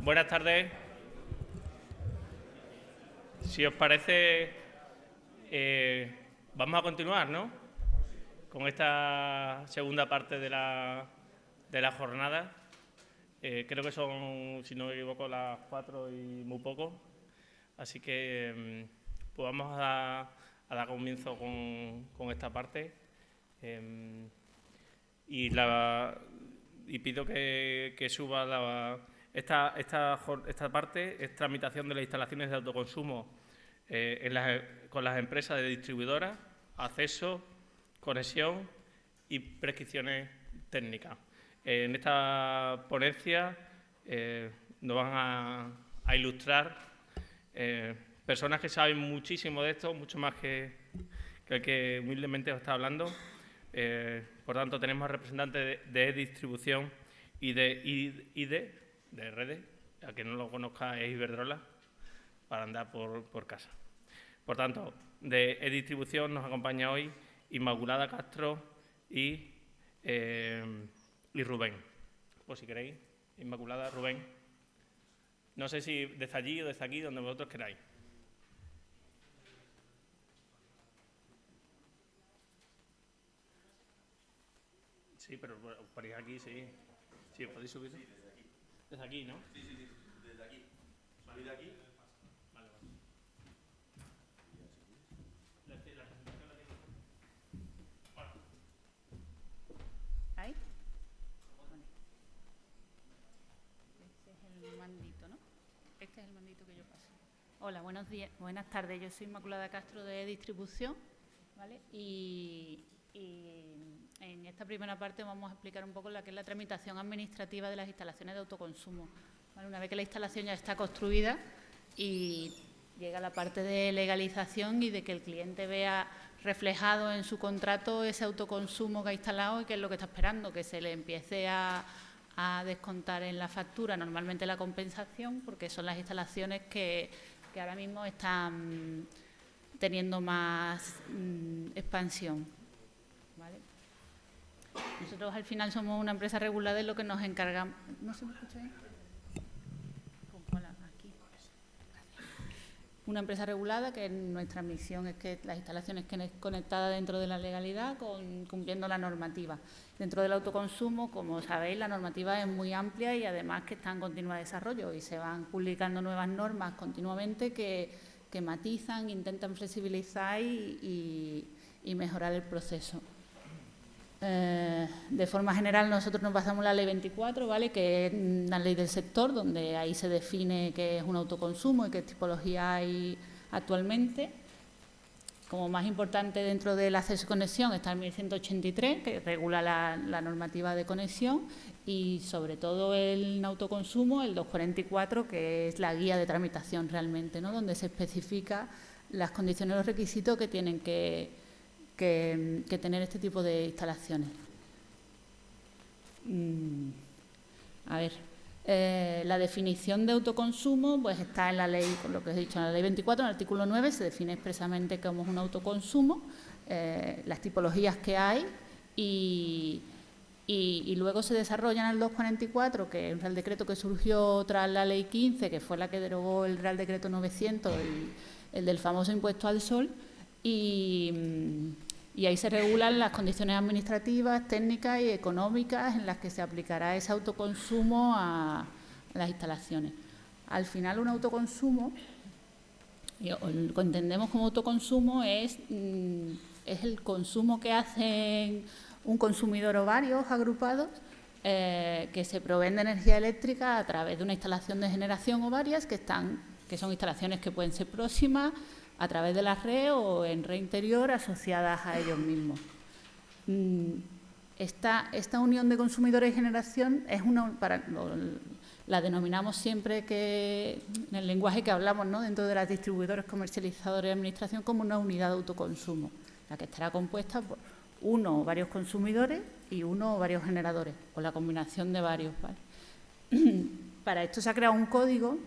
Buenas tardes. Si os parece, vamos a continuar, ¿no?, con esta segunda parte de la jornada. Creo que son, si no me equivoco, las 4 y muy poco. Así que pues vamos a dar comienzo con esta parte. Y pido que suba esta parte, es tramitación de las instalaciones de autoconsumo con las empresas de distribuidoras, acceso, conexión y prescripciones técnicas. En esta ponencia nos van a ilustrar personas que saben muchísimo de esto, mucho más que el que humildemente os está hablando. Por tanto, tenemos representantes de distribución y de redes. A quien no lo conozca es Iberdrola, para andar por casa. Por tanto, de distribución nos acompaña hoy Inmaculada Castro y Rubén. Pues si queréis, Inmaculada, Rubén. No sé si desde allí o desde aquí, donde vosotros queráis. Sí, pero por aquí sí. Sí, podéis subir. Sí, desde aquí. Desde aquí, ¿no? Sí, desde aquí. ¿Salid de aquí? Vale. La presentación la tengo. Bueno. ¿Ahí? Este es el mandito, ¿no? Este es el mandito que yo paso. Hola, buenos días, buenas tardes. Yo soy Inmaculada Castro de Distribución, ¿vale? Y en esta primera parte vamos a explicar un poco la que es la tramitación administrativa de las instalaciones de autoconsumo. ¿Vale? Una vez que la instalación ya está construida y llega la parte de legalización y de que el cliente vea reflejado en su contrato ese autoconsumo que ha instalado y qué es lo que está esperando, que se le empiece a descontar en la factura, normalmente la compensación, porque son las instalaciones que ahora mismo están teniendo más expansión. ¿Vale? Nosotros al final somos una empresa regulada y lo que nos encargamos... ¿No se me escucha bien? Aquí. Una empresa regulada, que nuestra misión es que las instalaciones estén conectadas dentro de la legalidad, cumpliendo la normativa. Dentro del autoconsumo, como sabéis, la normativa es muy amplia y además que está en continuo desarrollo y se van publicando nuevas normas continuamente que matizan, intentan flexibilizar y mejorar el proceso. De forma general, nosotros nos basamos en la Ley 24, ¿vale?, que es una ley del sector, donde ahí se define qué es un autoconsumo y qué tipología hay actualmente. Como más importante dentro del acceso y conexión está el 1183, que regula la normativa de conexión, y sobre todo el autoconsumo, el 244, que es la guía de tramitación realmente, ¿no?, donde se especifica las condiciones y los requisitos que tienen que tener este tipo de instalaciones. A ver, la definición de autoconsumo pues está en la ley, con lo que he dicho, en la ley 24, en el artículo 9, se define expresamente cómo es un autoconsumo, las tipologías que hay y luego se desarrolla en el 244, que es un Real Decreto que surgió tras la Ley 15, que fue la que derogó el Real Decreto 900, el del famoso impuesto al sol, y ahí se regulan las condiciones administrativas, técnicas y económicas en las que se aplicará ese autoconsumo a las instalaciones. Al final, un autoconsumo, lo que entendemos como autoconsumo es el consumo que hacen un consumidor o varios agrupados que se proveen de energía eléctrica a través de una instalación de generación o varias que son instalaciones que pueden ser próximas, a través de la red o en red interior asociadas a ellos mismos. Esta unión de consumidores y generación es la denominamos siempre que en el lenguaje que hablamos, ¿no?, dentro de las distribuidores, comercializadores y administración, como una unidad de autoconsumo, la que estará compuesta por uno o varios consumidores y uno o varios generadores, o la combinación de varios, ¿vale? Para esto se ha creado un código,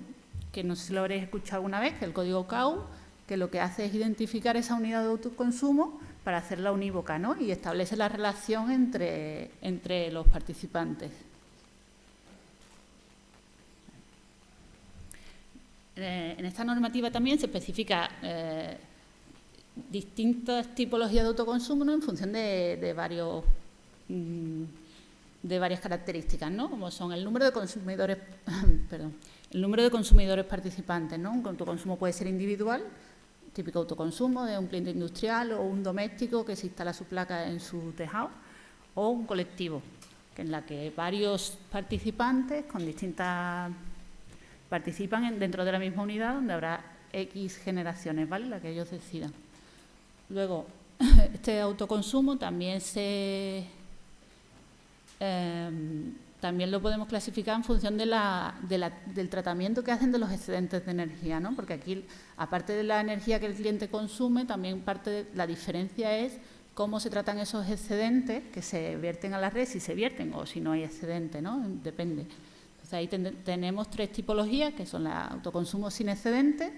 que no sé si lo habréis escuchado alguna vez, que es el código CAU, que lo que hace es identificar esa unidad de autoconsumo para hacerla unívoca, ¿no?, y establece la relación entre los participantes. En esta normativa también se especifica distintas tipologías de autoconsumo, ¿no?, en función de varias características, ¿no?, como son el número de consumidores, el número de consumidores participantes, ¿no? Un autoconsumo puede ser individual, típico autoconsumo de un cliente industrial o un doméstico que se instala su placa en su tejado, o un colectivo, en la que varios participantes con distintas participan dentro de la misma unidad, donde habrá X generaciones, ¿vale?, la que ellos decidan. Luego, este autoconsumo también también lo podemos clasificar en función del tratamiento que hacen de los excedentes de energía, ¿no? Porque aquí, aparte de la energía que el cliente consume, también parte de la diferencia es cómo se tratan esos excedentes que se vierten a la red, si se vierten o si no hay excedente, ¿no? Depende. Entonces, ahí tenemos 3 tipologías, que son el autoconsumo sin excedente,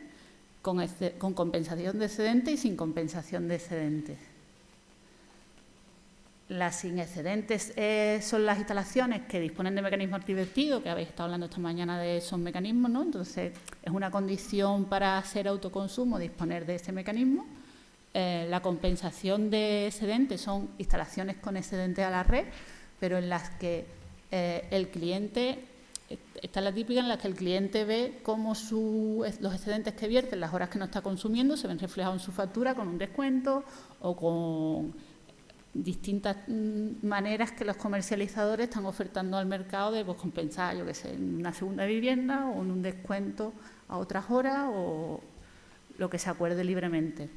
con compensación de excedente y sin compensación de excedentes. Las sin excedentes son las instalaciones que disponen de mecanismos divertidos, que habéis estado hablando esta mañana de esos mecanismos, ¿no? Entonces, es una condición para hacer autoconsumo disponer de ese mecanismo. La compensación de excedentes son instalaciones con excedentes a la red, pero en las que el cliente, esta es la típica en la que el cliente ve cómo los excedentes que vierte en las horas que no está consumiendo se ven reflejados en su factura con un descuento o con distintas maneras que los comercializadores están ofertando al mercado de compensar, yo qué sé, en una segunda vivienda o en un descuento a otras horas o lo que se acuerde libremente.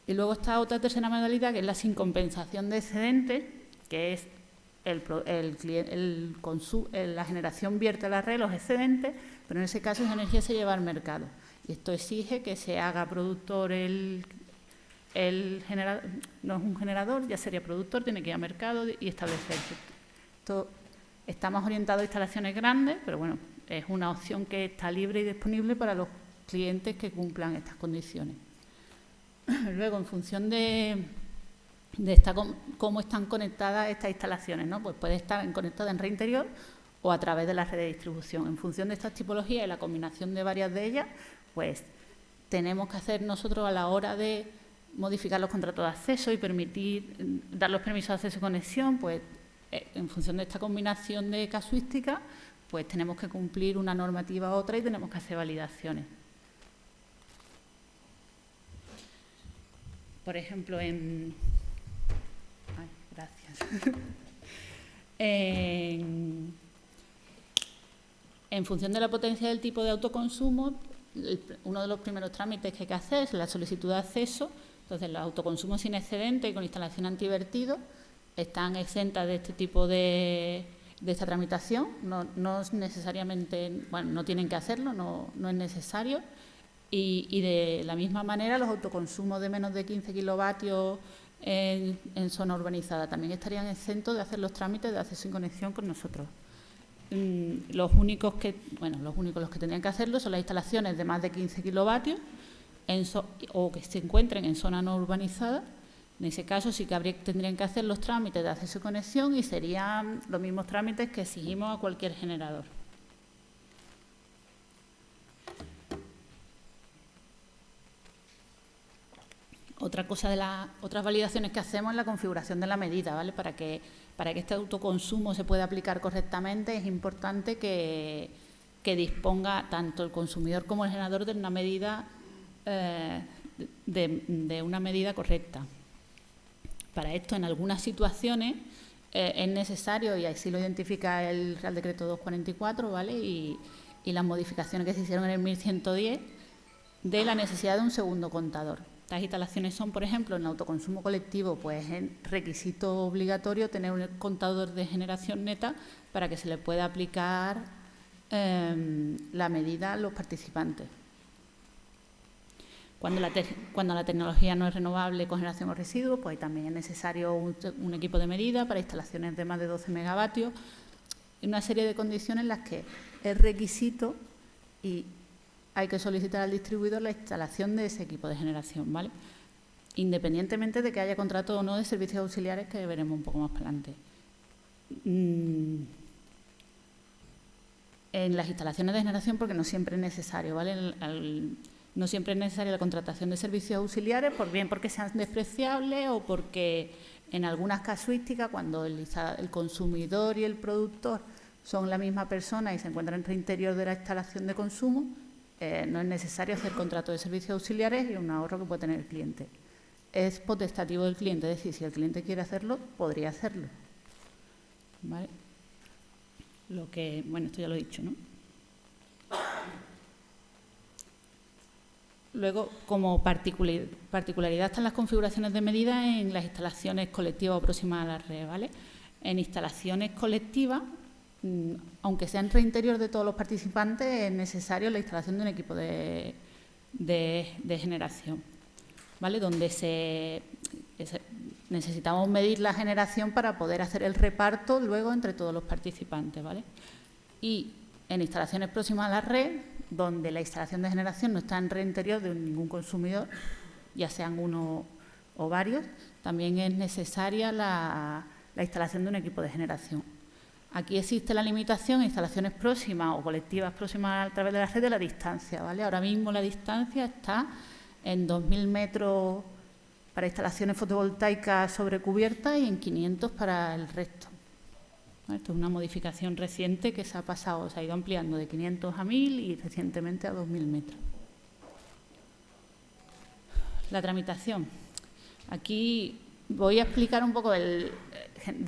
Y luego está otra tercera modalidad, que es la sin compensación de excedentes, que es la generación vierte a la red los excedentes, pero en ese caso esa energía se lleva al mercado. Y esto exige que se haga productor el generador, no es un generador, ya sería productor, tiene que ir a mercado y establecerse. Esto está más orientado a instalaciones grandes, pero bueno, es una opción que está libre y disponible para los clientes que cumplan estas condiciones. Luego, en función de cómo están conectadas estas instalaciones, ¿no? Pues puede estar conectada en red interior o a través de la red de distribución. En función de estas tipologías y la combinación de varias de ellas, pues tenemos que hacer nosotros a la hora de modificar los contratos de acceso y dar los permisos de acceso y conexión, pues en función de esta combinación de casuística, pues tenemos que cumplir una normativa a otra y tenemos que hacer validaciones. Por ejemplo, en función de la potencia del tipo de autoconsumo, uno de los primeros trámites que hay que hacer es la solicitud de acceso. Entonces, los autoconsumos sin excedente y con instalación antivertido están exentas de este tipo de esta tramitación. No es necesariamente, bueno, no tienen que hacerlo, no es necesario. Y de la misma manera, los autoconsumos de menos de 15 kilovatios en zona urbanizada también estarían exentos de hacer los trámites de acceso y conexión con nosotros. Los únicos los que tendrían que hacerlo son las instalaciones de más de 15 kilovatios o que se encuentren en zona no urbanizada. En ese caso sí que tendrían que hacer los trámites de acceso y conexión y serían los mismos trámites que exigimos a cualquier generador. Otra cosa de las otras validaciones que hacemos es la configuración de la medida, ¿vale? Para que este autoconsumo se pueda aplicar correctamente es importante que disponga tanto el consumidor como el generador de una medida de una medida correcta. Para esto, en algunas situaciones es necesario, y así lo identifica el Real Decreto 244, ¿vale? Y las modificaciones que se hicieron en el 1110, de la necesidad de un segundo contador. Estas instalaciones son, por ejemplo, en el autoconsumo colectivo, pues es requisito obligatorio tener un contador de generación neta para que se le pueda aplicar la medida a los participantes. Cuando la tecnología no es renovable, cogeneración o residuos, pues también es necesario un equipo de medida para instalaciones de más de 12 megavatios y una serie de condiciones en las que es requisito y hay que solicitar al distribuidor la instalación de ese equipo de generación, ¿vale? Independientemente de que haya contrato o no de servicios auxiliares, que veremos un poco más para adelante. en las instalaciones de generación, porque no siempre es necesario, ¿vale? No siempre es necesaria la contratación de servicios auxiliares, bien porque sean despreciables o porque en algunas casuísticas, cuando el consumidor y el productor son la misma persona y se encuentran en el interior de la instalación de consumo, no es necesario hacer contrato de servicios auxiliares y un ahorro que puede tener el cliente. Es potestativo del cliente, es decir, si el cliente quiere hacerlo, podría hacerlo, ¿vale? Bueno, esto ya lo he dicho, ¿no? Luego, como particularidad están las configuraciones de medida en las instalaciones colectivas o próximas a la red, ¿vale? En instalaciones colectivas, aunque sea entre interior de todos los participantes, es necesario la instalación de un equipo de generación, ¿vale? Donde necesitamos medir la generación para poder hacer el reparto luego entre todos los participantes, ¿vale? Y en instalaciones próximas a la red, donde la instalación de generación no está en red interior de ningún consumidor, ya sean uno o varios, también es necesaria la instalación de un equipo de generación. Aquí existe la limitación en instalaciones próximas o colectivas próximas a través de la red de la distancia, ¿vale? Ahora mismo la distancia está en 2.000 metros para instalaciones fotovoltaicas sobre cubierta y en 500 para el resto. Esto es una modificación reciente que se ha ido ampliando de 500 a 1.000 y recientemente a 2.000 metros. La tramitación. Aquí voy a explicar un poco de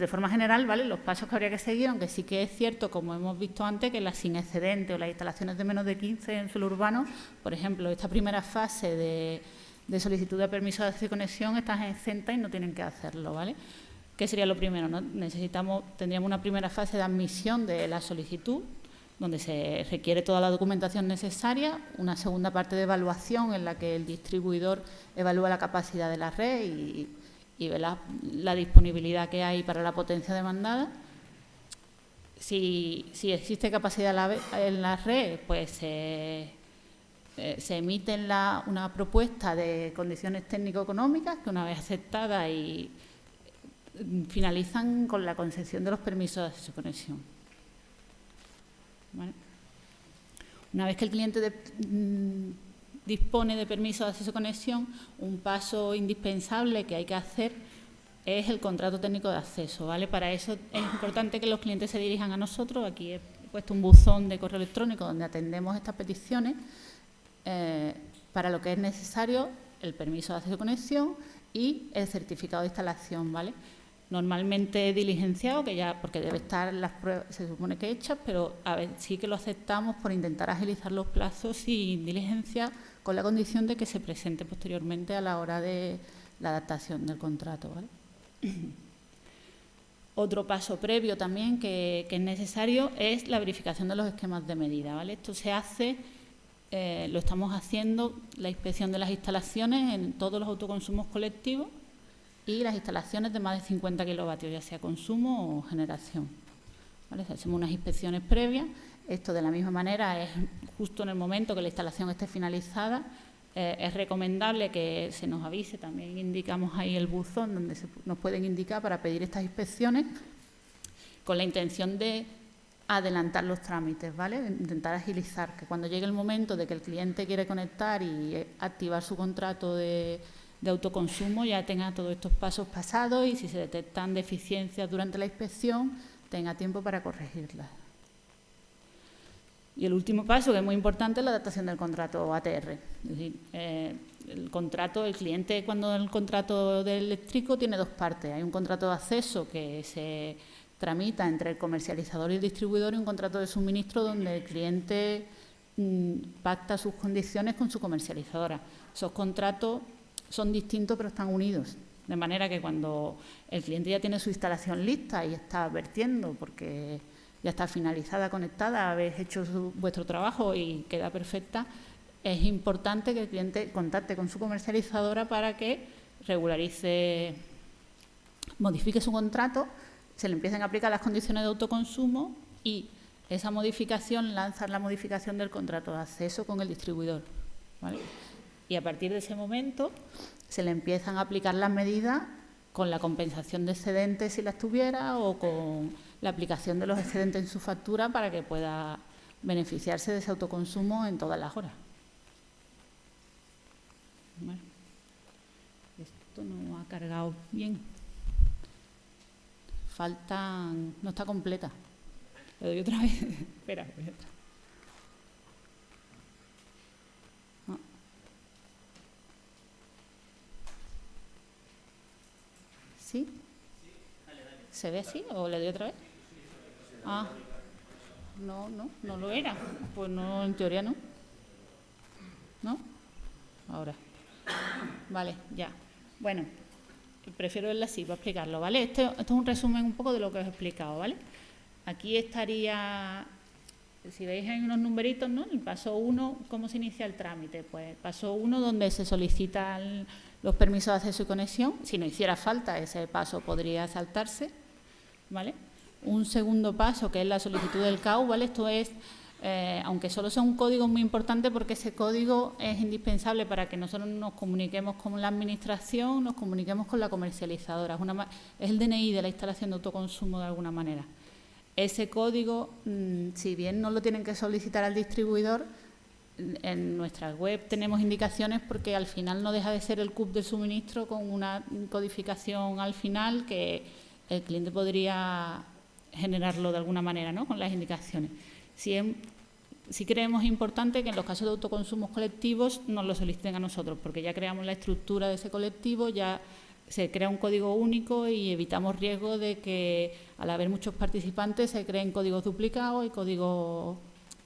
forma general, ¿vale?, los pasos que habría que seguir, aunque sí que es cierto, como hemos visto antes, que las sin excedente o las instalaciones de menos de 15 en suelo urbano, por ejemplo, esta primera fase de solicitud de permiso de acceso y conexión están exentas y no tienen que hacerlo, ¿vale? ¿Qué sería lo primero, no? Tendríamos una primera fase de admisión de la solicitud, donde se requiere toda la documentación necesaria, una segunda parte de evaluación en la que el distribuidor evalúa la capacidad de la red y ve la disponibilidad que hay para la potencia demandada. Si existe capacidad en la red, pues se emite una propuesta de condiciones técnico-económicas que, una vez aceptada, y finalizan con la concesión de los permisos de acceso y conexión. ¿Vale? Una vez que el cliente dispone de permiso de acceso y conexión, un paso indispensable que hay que hacer es el contrato técnico de acceso, ¿vale? Para eso es importante que los clientes se dirijan a nosotros. Aquí he puesto un buzón de correo electrónico donde atendemos estas peticiones, para lo que es necesario el permiso de acceso y conexión y el certificado de instalación, ¿vale? Normalmente diligenciado, porque debe estar las pruebas, se supone que hechas, pero sí que lo aceptamos por intentar agilizar los plazos sin diligencia, con la condición de que se presente posteriormente a la hora de la adaptación del contrato, ¿vale? Otro paso previo también que es necesario es la verificación de los esquemas de medida, ¿vale? Esto se hace, lo estamos haciendo, la inspección de las instalaciones en todos los autoconsumos colectivos y las instalaciones de más de 50 kilovatios, ya sea consumo o generación, ¿vale? Hacemos unas inspecciones previas. Esto, de la misma manera, es justo en el momento que la instalación esté finalizada. Es recomendable que se nos avise, también indicamos ahí el buzón donde nos pueden indicar para pedir estas inspecciones, con la intención de adelantar los trámites, ¿vale? Intentar agilizar, que cuando llegue el momento de que el cliente quiere conectar y activar su contrato de autoconsumo, ya tenga todos estos pasos pasados y, si se detectan deficiencias durante la inspección, tenga tiempo para corregirlas. Y el último paso, que es muy importante, es la adaptación del contrato ATR. Es decir, el cliente, cuando el contrato del eléctrico, tiene dos partes. Hay un contrato de acceso que se tramita entre el comercializador y el distribuidor, y un contrato de suministro donde el cliente pacta sus condiciones con su comercializadora. Esos contratos son distintos, pero están unidos, de manera que cuando el cliente ya tiene su instalación lista y está vertiendo, porque ya está finalizada, conectada, habéis hecho vuestro trabajo y queda perfecta, es importante que el cliente contacte con su comercializadora para que regularice, modifique su contrato, se le empiecen a aplicar las condiciones de autoconsumo y esa modificación lanza la modificación del contrato de acceso con el distribuidor, ¿vale? Y a partir de ese momento se le empiezan a aplicar las medidas con la compensación de excedentes, si las tuviera, o con la aplicación de los excedentes en su factura, para que pueda beneficiarse de ese autoconsumo en todas las horas. Bueno, esto no ha cargado bien. Faltan, no está completa. Le doy otra vez. Espera, voy otra. No. ¿Sí? ¿Se ve así o le doy otra vez? Ah, no lo era. Pues no, en teoría no. ¿No? Ahora. Vale, ya. Bueno, prefiero verla así para explicarlo, ¿vale? Esto es un resumen un poco de lo que os he explicado, ¿vale? Aquí estaría, si veis hay unos numeritos, ¿no? El paso 1, ¿cómo se inicia el trámite? Pues paso 1, donde se solicitan los permisos de acceso y conexión. Si no hiciera falta, ese paso podría saltarse, ¿vale? Un segundo paso, que es la solicitud del CAU, ¿vale? Esto es, aunque solo sea un código, muy importante porque ese código es indispensable para que nosotros nos comuniquemos con la administración, nos comuniquemos con la comercializadora. Es el DNI de la instalación de autoconsumo de alguna manera. Ese código, si bien no lo tienen que solicitar al distribuidor, en nuestra web tenemos indicaciones porque al final no deja de ser el CUP del suministro con una codificación al final que el cliente podría generarlo de alguna manera, ¿no? Con las indicaciones. Sí creemos importante que en los casos de autoconsumos colectivos nos lo soliciten a nosotros, porque ya creamos la estructura de ese colectivo, ya se crea un código único y evitamos riesgo de que al haber muchos participantes se creen códigos duplicados y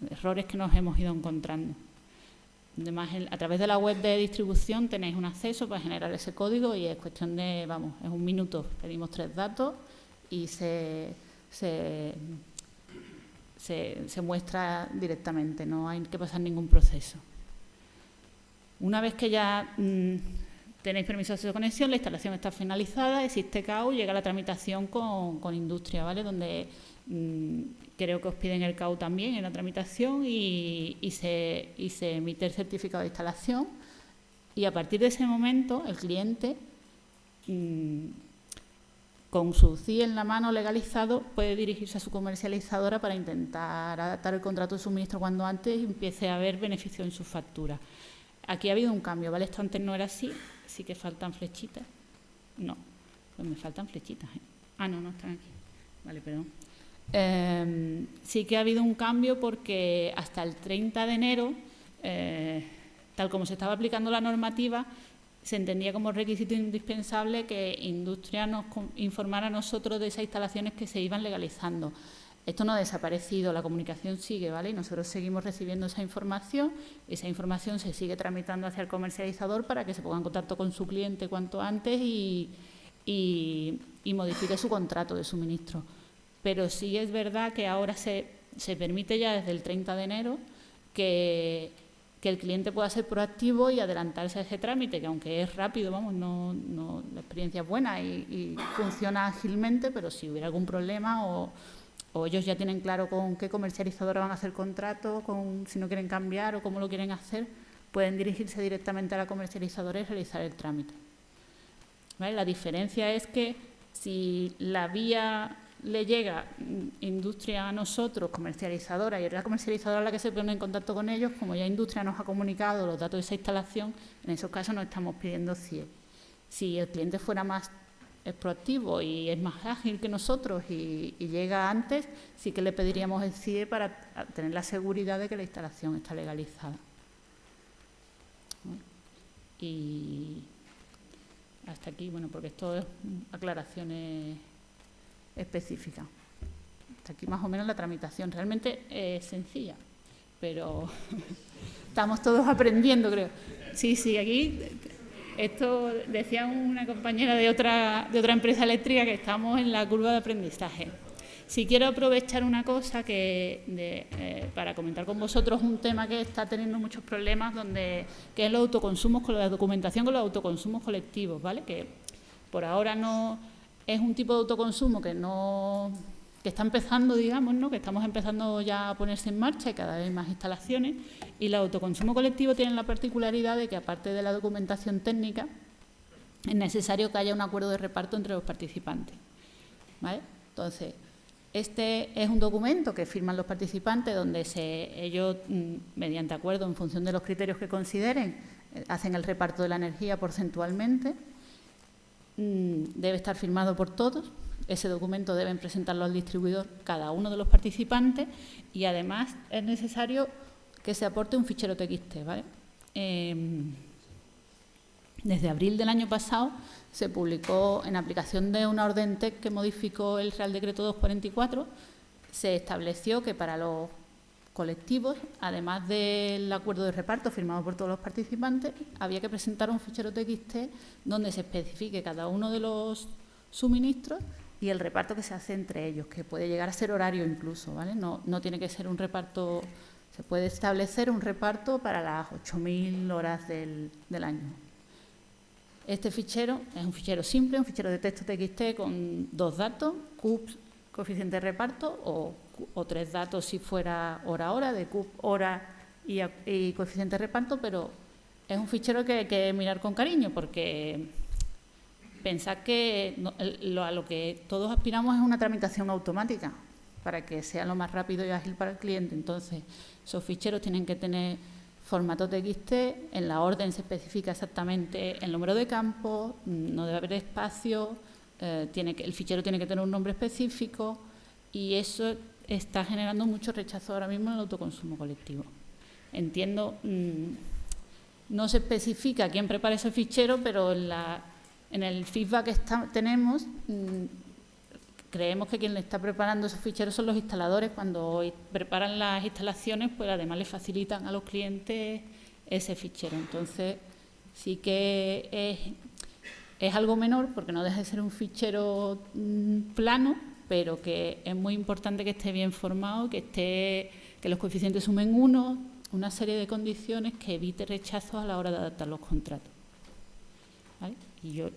errores que nos hemos ido encontrando. Además, a través de la web de distribución tenéis un acceso para generar ese código y es cuestión de, vamos, es un minuto. Pedimos 3 datos y se muestra directamente, no hay que pasar ningún proceso. Una vez que ya tenéis permiso de conexión, la instalación está finalizada, existe CAU, llega la tramitación con industria, ¿vale? Donde creo que os piden el CAU también en la tramitación y se emite el certificado de instalación y a partir de ese momento el cliente con su CIE en la mano legalizado puede dirigirse a su comercializadora para intentar adaptar el contrato de suministro cuando antes y empiece a haber beneficio en su factura. Aquí ha habido un cambio, ¿vale? Esto antes no era así, sí que faltan flechitas. No, pues me faltan flechitas, ¿eh? Ah, no están aquí. Vale, perdón. Sí que ha habido un cambio porque hasta el 30 de enero, tal como se estaba aplicando la normativa, se entendía como requisito indispensable que Industria nos informara a nosotros de esas instalaciones que se iban legalizando. Esto no ha desaparecido, la comunicación sigue, ¿vale? Y nosotros seguimos recibiendo esa información se sigue tramitando hacia el comercializador para que se ponga en contacto con su cliente cuanto antes y modifique su contrato de suministro. Pero sí es verdad que ahora se permite ya desde el 30 de enero que el cliente pueda ser proactivo y adelantarse a ese trámite, que aunque es rápido, vamos, la experiencia es buena y funciona ágilmente, pero si hubiera algún problema o ellos ya tienen claro con qué comercializadora van a hacer contrato, si no quieren cambiar o cómo lo quieren hacer, pueden dirigirse directamente a la comercializadora y realizar el trámite. ¿Vale? La diferencia es que si la vía le llega Industria a nosotros, comercializadora, y es la comercializadora la que se pone en contacto con ellos, como ya Industria nos ha comunicado los datos de esa instalación, en esos casos no estamos pidiendo CIE. Si el cliente fuera más proactivo y es más ágil que nosotros y llega antes, sí que le pediríamos el CIE para tener la seguridad de que la instalación está legalizada. Y hasta aquí, bueno, porque esto es aclaraciones específicas. Hasta aquí más o menos la tramitación. Realmente es sencilla, pero estamos todos aprendiendo, creo. Sí, aquí... Esto decía una compañera de otra empresa eléctrica que estamos en la curva de aprendizaje. Si quiero aprovechar una cosa para comentar con vosotros un tema que está teniendo muchos problemas, que es los autoconsumos, con la documentación con los autoconsumos colectivos, ¿vale? Que por ahora no es un tipo de autoconsumo que está empezando, digamos, ¿no? Que estamos empezando ya a ponerse en marcha y cada vez más instalaciones. Y el autoconsumo colectivo tiene la particularidad de que, aparte de la documentación técnica, es necesario que haya un acuerdo de reparto entre los participantes, ¿vale? Entonces, Este es un documento que firman los participantes donde ellos, mediante acuerdo en función de los criterios que consideren, hacen el reparto de la energía porcentualmente. Debe estar firmado por todos. Ese documento deben presentarlo al distribuidor cada uno de los participantes y además es necesario que se aporte un fichero TXT, ¿vale? Desde abril del año pasado se publicó, en aplicación de una orden TEC que modificó el Real Decreto 244, se estableció que para los colectivos, además del acuerdo de reparto firmado por todos los participantes, había que presentar un fichero TXT donde se especifique cada uno de los suministros y el reparto que se hace entre ellos, que puede llegar a ser horario incluso, ¿vale? No tiene que ser un reparto, se puede establecer un reparto para las 8.000 horas del año. Este fichero es un fichero simple, un fichero de texto TXT con 2 datos, CUP, coeficiente de reparto, o 3 datos si fuera hora-hora, de CUP, hora y coeficiente de reparto, pero es un fichero que hay que mirar con cariño porque pensad que a lo que todos aspiramos es una tramitación automática para que sea lo más rápido y ágil para el cliente. Entonces, esos ficheros tienen que tener formato TXT, en la orden se especifica exactamente el número de campos, no debe haber espacio, el fichero tiene que tener un nombre específico y eso está generando mucho rechazo ahora mismo en el autoconsumo colectivo. Entiendo, no se especifica quién prepara ese fichero, pero en el feedback que tenemos, creemos que quien le está preparando esos ficheros son los instaladores. Cuando preparan las instalaciones, pues además les facilitan a los clientes ese fichero. Entonces, sí que es algo menor, porque no deja de ser un fichero plano, pero que es muy importante que esté bien formado, que los coeficientes sumen 1, una serie de condiciones que evite rechazos a la hora de adaptar los contratos. ¿Vale? Y yo,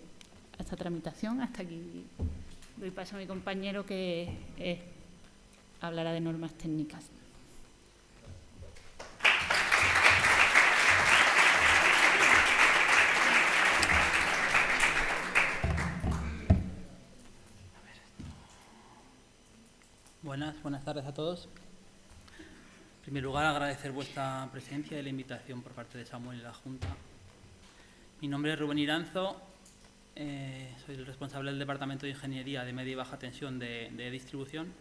a esta tramitación, hasta aquí doy paso a mi compañero que hablará de normas técnicas. Buenas tardes a todos. En primer lugar, agradecer vuestra presencia y la invitación por parte de Samuel y la Junta. Mi nombre es Rubén Iranzo, soy el responsable del Departamento de Ingeniería de Media y Baja Tensión de Distribución.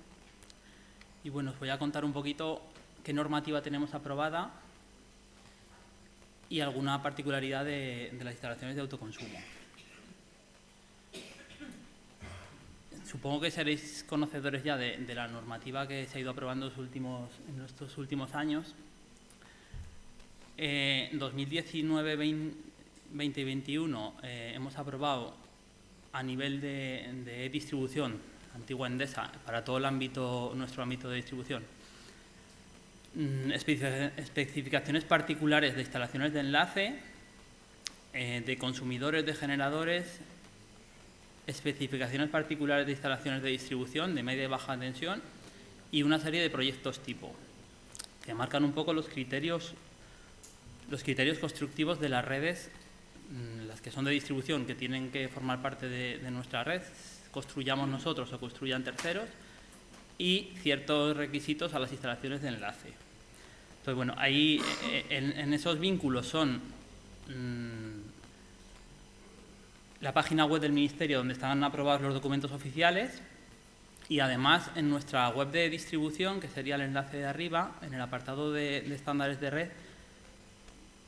Y bueno, os voy a contar un poquito qué normativa tenemos aprobada y alguna particularidad de las instalaciones de autoconsumo. Supongo que seréis conocedores ya de la normativa que se ha ido aprobando en estos últimos años. En 2019, 20 y 21 hemos aprobado a nivel de distribución, antigua Endesa, para todo nuestro ámbito de distribución, especificaciones particulares de instalaciones de enlace, de consumidores, de generadores, especificaciones particulares de instalaciones de distribución de media y baja tensión y una serie de proyectos tipo que marcan un poco los criterios constructivos de las redes, las que son de distribución, que tienen que formar parte de nuestra red, construyamos nosotros o construyan terceros, y ciertos requisitos a las instalaciones de enlace. Entonces, bueno, ahí en esos vínculos son la página web del Ministerio donde están aprobados los documentos oficiales y además en nuestra web de distribución, que sería el enlace de arriba, en el apartado de estándares de red,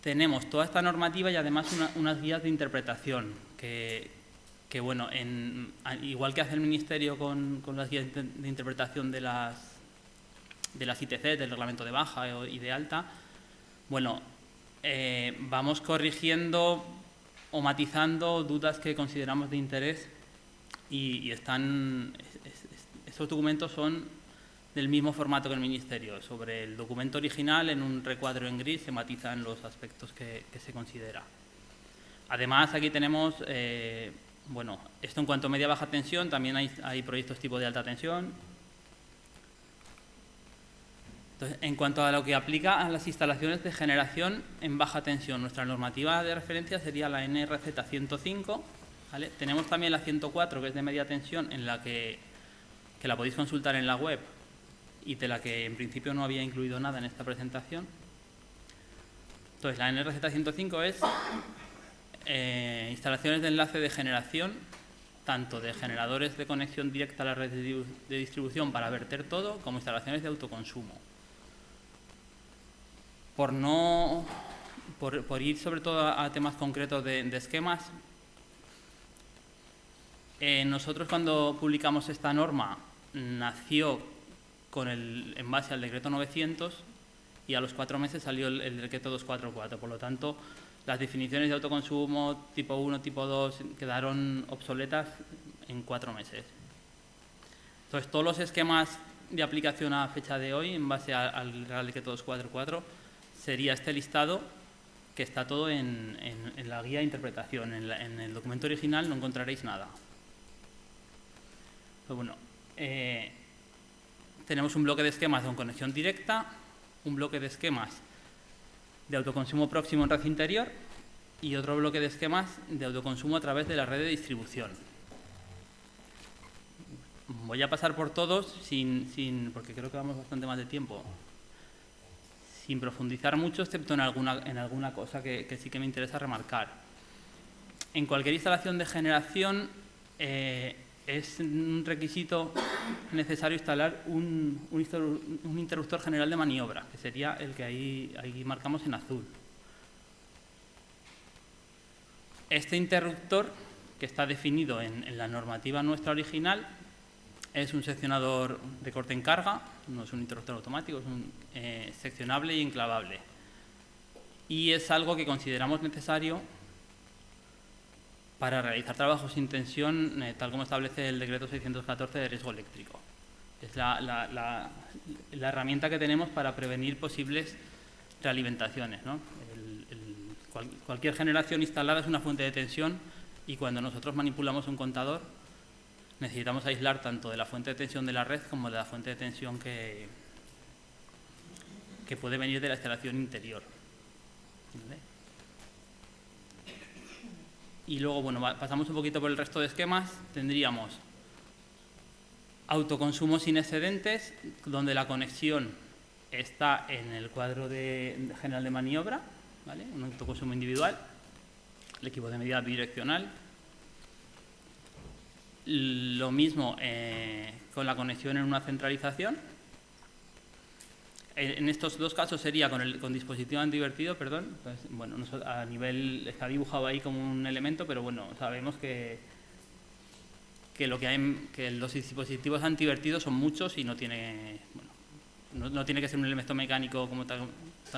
tenemos toda esta normativa y además unas guías de interpretación que bueno, igual que hace el Ministerio con las guías de interpretación de las ITC, del reglamento de baja y de alta, bueno, vamos corrigiendo o matizando dudas que consideramos de interés y estos documentos son del mismo formato que el Ministerio. Sobre el documento original, en un recuadro en gris, se matizan los aspectos que se considera. Además, aquí tenemos, bueno, esto en cuanto a media-baja tensión, también hay proyectos tipo de alta tensión. Entonces, en cuanto a lo que aplica a las instalaciones de generación en baja tensión, nuestra normativa de referencia sería la NRZ 105, ¿vale? Tenemos también la 104, que es de media tensión, en la que que la podéis consultar en la web y de la que en principio no había incluido nada en esta presentación. Entonces, la NRZ 105 es instalaciones de enlace de generación, tanto de generadores de conexión directa a la red de distribución para verter todo, como instalaciones de autoconsumo. Por ir sobre todo a temas concretos de esquemas, nosotros cuando publicamos esta norma nació en base al decreto 900 y a los 4 meses salió el decreto 244. Por lo tanto, las definiciones de autoconsumo tipo 1, tipo 2 quedaron obsoletas en 4 meses. Entonces, todos los esquemas de aplicación a fecha de hoy, en base al Real Decreto 244, sería este listado, que está todo en la guía de interpretación. En el documento original no encontraréis nada. Pues bueno, tenemos un bloque de esquemas con conexión directa, un bloque de esquemas de autoconsumo próximo en red interior y otro bloque de esquemas de autoconsumo a través de la red de distribución. Voy a pasar por todos porque creo que vamos bastante más de tiempo, sin profundizar mucho, excepto en alguna cosa que sí que me interesa remarcar. En cualquier instalación de generación es un requisito necesario instalar un interruptor general de maniobra, que sería el que ahí marcamos en azul. Este interruptor, que está definido en la normativa nuestra original, es un seccionador de corte en carga, no es un interruptor automático, es un seccionable y enclavable. Y es algo que consideramos necesario para realizar trabajos sin tensión, tal como establece el decreto 614 de riesgo eléctrico. Es la herramienta que tenemos para prevenir posibles realimentaciones, ¿no? Cualquier generación instalada es una fuente de tensión y cuando nosotros manipulamos un contador necesitamos aislar tanto de la fuente de tensión de la red como de la fuente de tensión que puede venir de la instalación interior. ¿Vale? Y luego, bueno, pasamos un poquito por el resto de esquemas. Tendríamos autoconsumo sin excedentes, donde la conexión está en el cuadro general de maniobra, ¿vale? Un autoconsumo individual, el equipo de medida bidireccional. Lo mismo con la conexión en una centralización. En estos dos casos sería con dispositivo antivertido, perdón. Pues, bueno, a nivel está dibujado ahí como un elemento, pero bueno, sabemos que los dispositivos antivertidos son muchos y no tiene, bueno, no tiene que ser un elemento mecánico como tal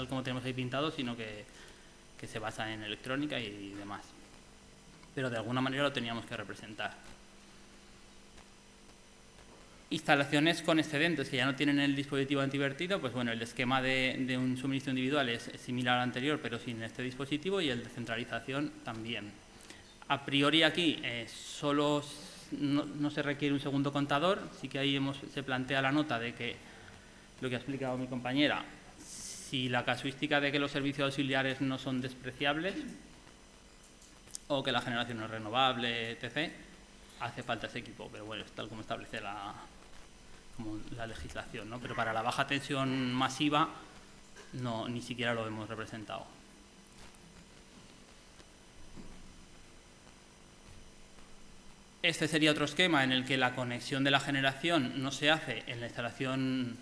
como tenemos ahí pintado, sino que se basa en electrónica y demás. Pero de alguna manera lo teníamos que representar. Instalaciones con excedentes que ya no tienen el dispositivo antivertido, pues bueno, el esquema de un suministro individual es similar al anterior, pero sin este dispositivo, y el de centralización también. A priori aquí solo no se requiere un segundo contador, sí que ahí se plantea la nota de que, lo que ha explicado mi compañera, si la casuística de que los servicios auxiliares no son despreciables o que la generación no es renovable, etc., hace falta ese equipo, pero bueno, es tal como establece la legislación, ¿no? Pero para la baja tensión masiva ni siquiera lo hemos representado. Este sería otro esquema en el que la conexión de la generación no se hace en la instalación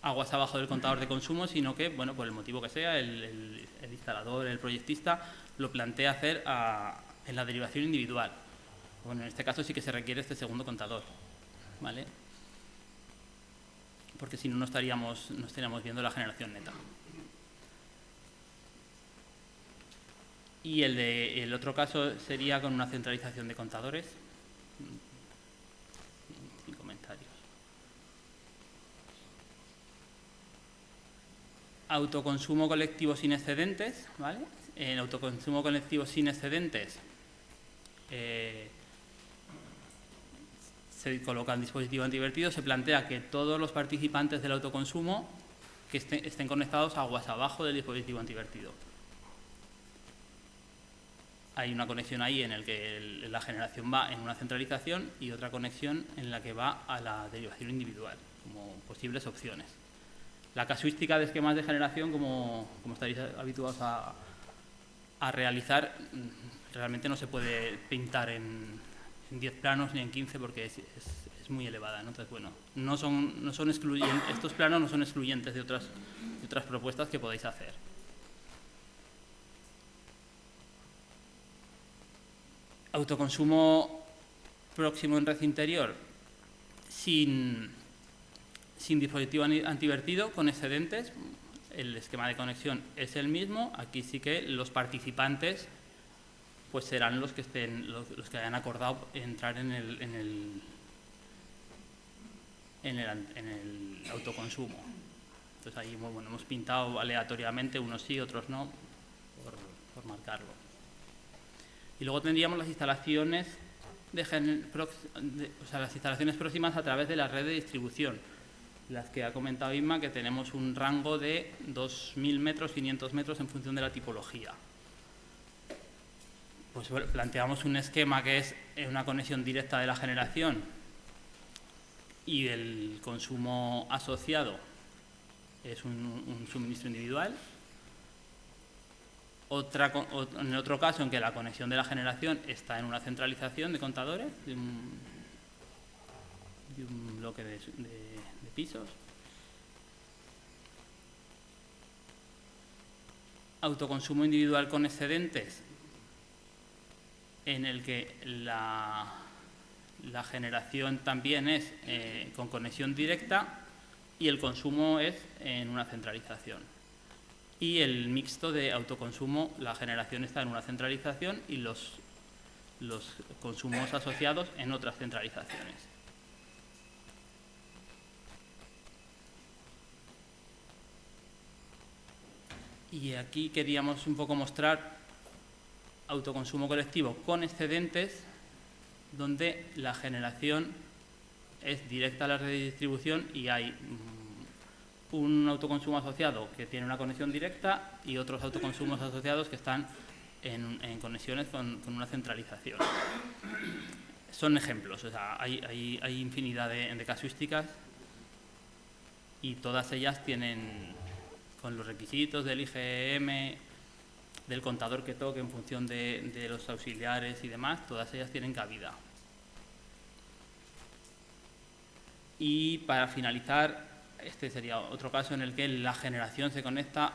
aguas abajo del contador de consumo, sino que, bueno, por el motivo que sea, el instalador, el proyectista, lo plantea hacer en la derivación individual. Bueno, en este caso sí que se requiere este segundo contador, ¿vale? Porque si no, no estaríamos viendo la generación neta. Y el otro caso sería con una centralización de contadores. Sin comentarios. Autoconsumo colectivo sin excedentes, ¿vale? En autoconsumo colectivo sin excedentes se coloca el dispositivo antivertido, se plantea que todos los participantes del autoconsumo que estén conectados aguas abajo del dispositivo antivertido. hay una conexión ahí en la que la generación va en una centralización y otra conexión en la que va a la derivación individual, como posibles opciones. La casuística de esquemas de generación, como estaréis habituados a realizar, realmente no se puede pintar en 10 planos ni en 15 porque es muy elevada, ¿no? Entonces, bueno, no son excluyentes, estos planos no son excluyentes de otras propuestas que podéis hacer. Autoconsumo próximo en red interior sin dispositivo antivertido con excedentes. El esquema de conexión es el mismo. Aquí sí que los participantes pues serán los que hayan acordado entrar en el autoconsumo. Entonces ahí bueno, hemos pintado aleatoriamente, unos sí, otros no, por marcarlo. Y luego tendríamos las instalaciones las instalaciones próximas a través de la red de distribución, las que ha comentado Inma, que tenemos un rango de 2.000 metros, 500 metros en función de la tipología. Pues bueno, planteamos un esquema que es una conexión directa de la generación y el consumo asociado es un suministro individual. En otro caso en que la conexión de la generación está en una centralización de contadores de un bloque de pisos. Autoconsumo individual con excedentes, en el que la generación también es con conexión directa y el consumo es en una centralización. Y el mixto de autoconsumo, la generación está en una centralización y los consumos asociados en otras centralizaciones. Y aquí queríamos un poco mostrar autoconsumo colectivo con excedentes, donde la generación es directa a la red de distribución y hay un autoconsumo asociado que tiene una conexión directa y otros autoconsumos asociados que están en conexiones con una centralización. Son ejemplos, o sea, hay infinidad de casuísticas y todas ellas tienen, con los requisitos del IGM, del contador que toque en función de los auxiliares y demás, todas ellas tienen cabida. Y para finalizar, este sería otro caso en el que la generación se conecta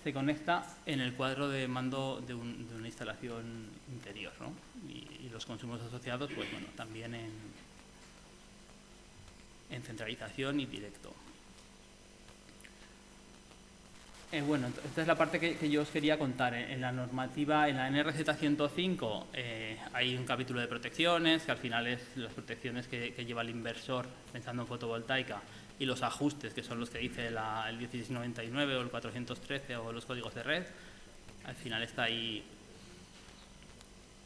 se conecta en el cuadro de mando de una instalación interior, ¿no? Y los consumos asociados, pues bueno, también en centralización y directo. Bueno, esta es la parte que yo os quería contar. En la normativa, en la NRZ 105, hay un capítulo de protecciones, que al final es las protecciones que lleva el inversor pensando en fotovoltaica, y los ajustes, que son los que dice el 1699 o el 413 o los códigos de red. Al final está ahí.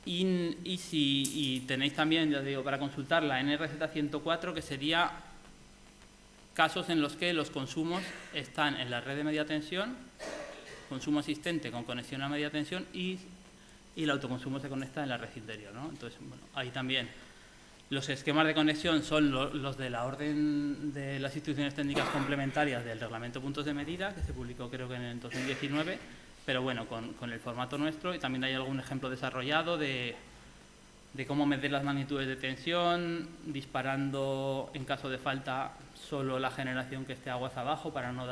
Y tenéis también, ya digo, para consultar la NRZ 104, que sería casos en los que los consumos están en la red de media tensión, consumo existente con conexión a media tensión y el autoconsumo se conecta en la red interior, ¿no? Entonces, bueno, ahí también los esquemas de conexión son los de la orden de las instrucciones técnicas complementarias del reglamento puntos de medida, que se publicó creo que en el 2019, pero bueno, con el formato nuestro, y también hay algún ejemplo desarrollado de cómo medir las magnitudes de tensión, disparando en caso de falta solo la generación que esté aguas abajo para no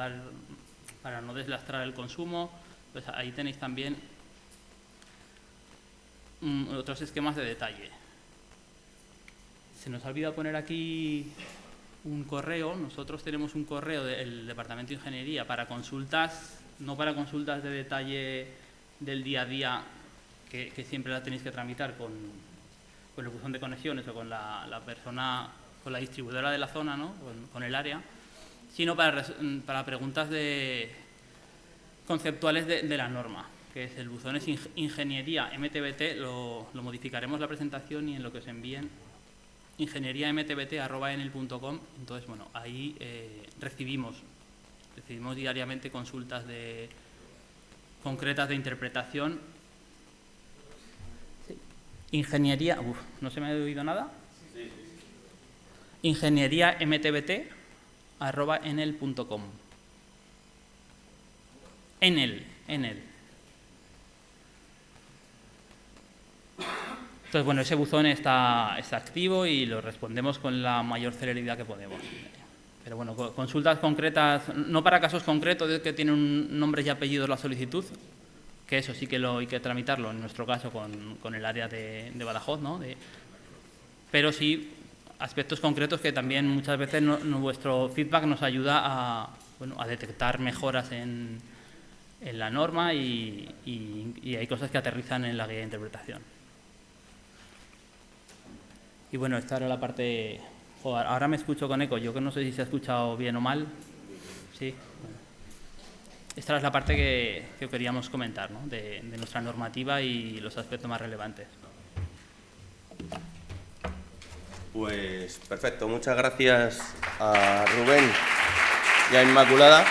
deslastrar el consumo. Pues ahí tenéis también otros esquemas de detalle. Se nos ha olvidado poner aquí un correo. Nosotros tenemos un correo del Departamento de Ingeniería para consultas, no para consultas de detalle del día a día, que siempre la tenéis que tramitar con el buzón de conexiones o con la persona, con la distribuidora de la zona, ¿no? con el área, sino para preguntas conceptuales de la norma, que es el buzón es ingeniería MTBT, lo modificaremos la presentación y en lo que os envíen, ingenieriamtbt@enel.com. Entonces, bueno, ahí recibimos diariamente consultas de concretas de interpretación. Ingeniería, ¿no se me ha oído nada? ingenieriamtbt@enel.com. Enel. Entonces, bueno, ese buzón está activo y lo respondemos con la mayor celeridad que podemos. Pero bueno, consultas concretas, no para casos concretos de que tiene un nombre y apellido la solicitud, que eso sí que hay que tramitarlo, en nuestro caso con el área de Badajoz, ¿no? Pero sí aspectos concretos que también muchas veces vuestro feedback nos ayuda a detectar mejoras en la norma y hay cosas que aterrizan en la guía de interpretación. Y bueno, esta era la parte... Joder, ahora me escucho con eco, yo que no sé si se ha escuchado bien o mal. Sí. Bueno. Esta es la parte que queríamos comentar, ¿no? de nuestra normativa y los aspectos más relevantes. Pues perfecto, muchas gracias a Rubén y a Inmaculada.